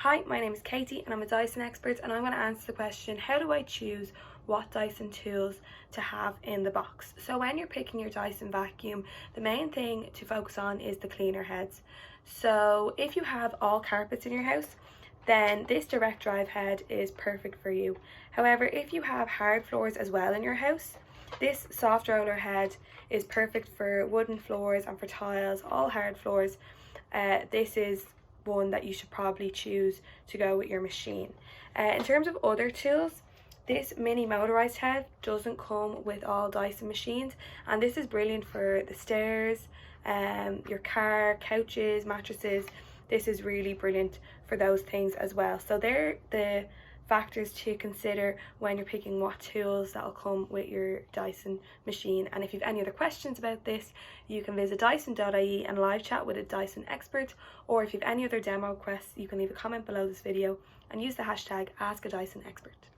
Hi, my name is Katie and I'm a Dyson expert, and I'm going to answer the question, how do I choose what Dyson tools to have in the box? So when you're picking your Dyson vacuum, the main thing to focus on is the cleaner heads. So if you have all carpets in your house, then this direct drive head is perfect for you. However, if you have hard floors as well in your house, this soft roller head is perfect for wooden floors and for tiles, all hard floors. This is one that you should probably choose to go with your machine. In terms of other tools, this mini motorized head doesn't come with all Dyson machines, and this is brilliant for the stairs, your car, couches, mattresses. This is really brilliant for those things as well. So they're the factors to consider when you're picking what tools that'll come with your Dyson machine. And if you've any other questions about this, you can visit dyson.ie and live chat with a Dyson expert, or if you've any other demo requests, you can leave a comment below this video and use the hashtag #AskADysonExpert.